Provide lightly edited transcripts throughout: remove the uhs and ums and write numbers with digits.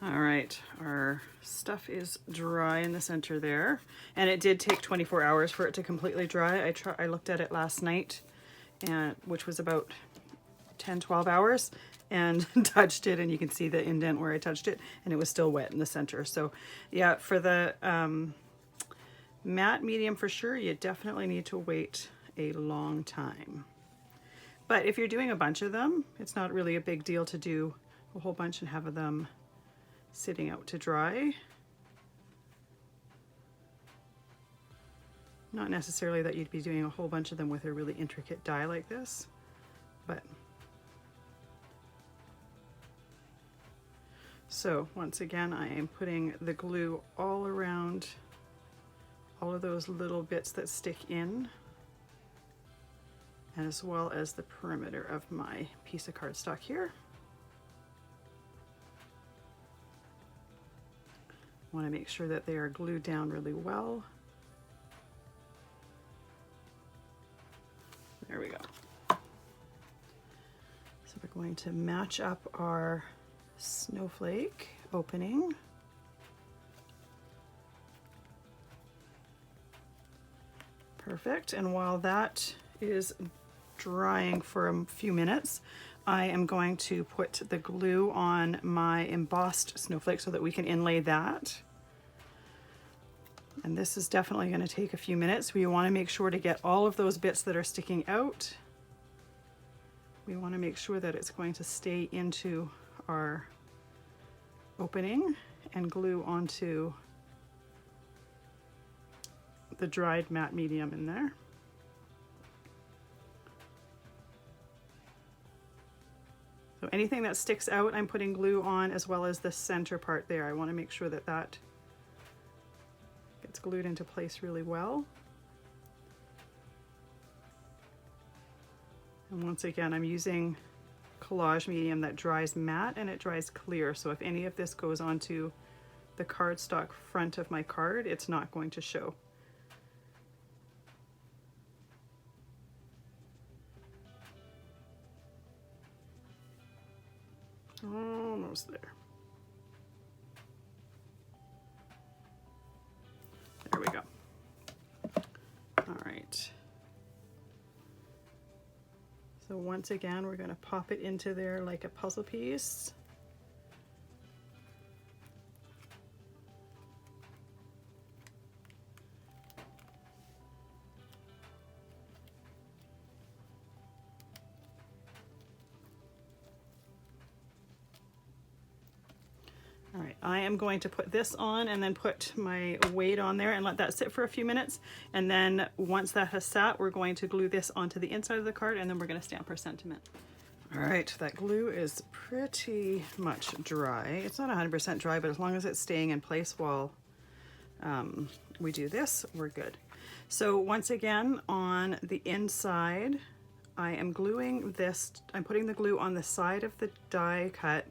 All right, our stuff is dry in the center there, and it did take 24 hours for it to completely dry. I looked at it last night, and which was about 10-12 hours, and touched it, and you can see the indent where I touched it, and it was still wet in the center. So yeah, for the matte medium for sure, you definitely need to wait a long time. But if you're doing a bunch of them, it's not really a big deal to do a whole bunch and have them sitting out to dry. Not necessarily that you'd be doing a whole bunch of them with a really intricate die like this, but so once again, I am putting the glue all around all of those little bits that stick in, as well as the perimeter of my piece of cardstock here. I want to make sure that they are glued down really well. There we go. So we're going to match up our snowflake opening. Perfect. And while that is drying for a few minutes, I am going to put the glue on my embossed snowflake so that we can inlay that. And this is definitely going to take a few minutes. We want to make sure to get all of those bits that are sticking out. We want to make sure that it's going to stay into our opening and glue onto the dried matte medium in there. So anything that sticks out, I'm putting glue on, as well as the center part there. I want to make sure that that gets glued into place really well. And once again, I'm using Collage medium that dries matte and it dries clear. So if any of this goes onto the cardstock front of my card, it's not going to show. Almost there. There we go. All right. So once again, we're going to pop it into there like a puzzle piece. All right, I am going to put this on and then put my weight on there and let that sit for a few minutes. And then once that has sat, we're going to glue this onto the inside of the card, and then we're going to stamp our sentiment. All right, that glue is pretty much dry. It's not 100% dry, but as long as it's staying in place while we do this, we're good. So once again, on the inside, I am gluing this. I'm putting the glue on the side of the die cut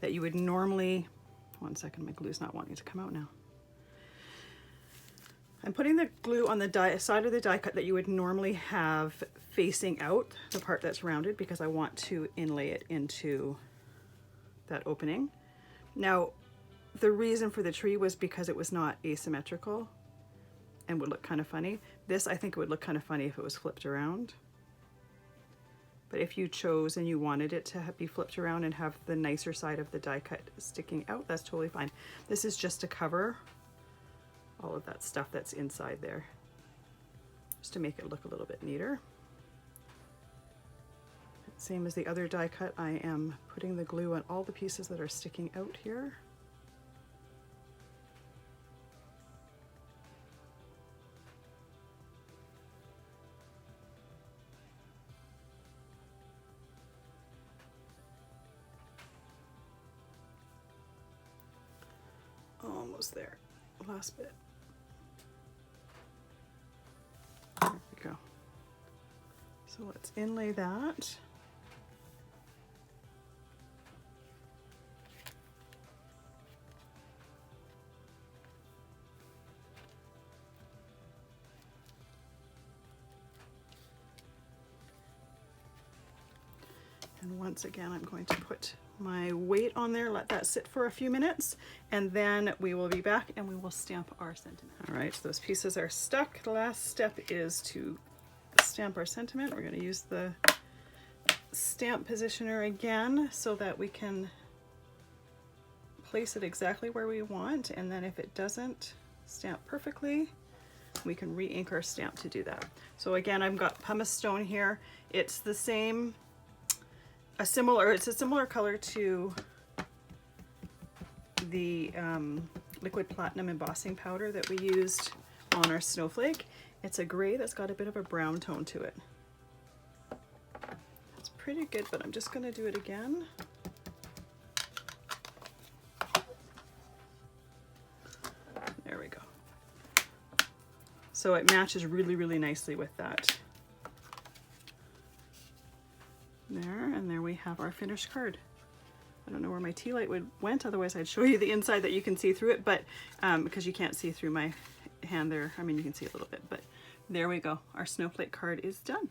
that you would normally, one second, my glue's not wanting to come out now. I'm putting the glue on the side of the die cut that you would normally have facing out, the part that's rounded, because I want to inlay it into that opening. Now, the reason for the tree was because it was not asymmetrical and would look kind of funny. This, I think it would look kind of funny if it was flipped around. But if you chose and you wanted it to be flipped around and have the nicer side of the die cut sticking out, that's totally fine. This is just to cover all of that stuff that's inside there, just to make it look a little bit neater. Same as the other die cut, I am putting the glue on all the pieces that are sticking out here. Almost there, last bit. There we go. So let's inlay that. And once again, I'm going to put my weight on there, let that sit for a few minutes, and then we will be back and we will stamp our sentiment. All right, so those pieces are stuck. The last step is to stamp our sentiment. We're going to use the stamp positioner again so that we can place it exactly where we want, and then if it doesn't stamp perfectly, we can re-ink our stamp to do that. So again, I've got pumice stone here. It's the same, it's a similar color to the liquid platinum embossing powder that we used on our snowflake. It's a gray that's got a bit of a brown tone to it. It's pretty good, but I'm just going to do it again. There we go. So it matches really, really nicely with that. There, and there we have our finished card. I don't know where my tea light went, otherwise I'd show you the inside that you can see through it, but because you can't see through my hand there, I mean you can see a little bit, but there we go. Our snowflake card is done.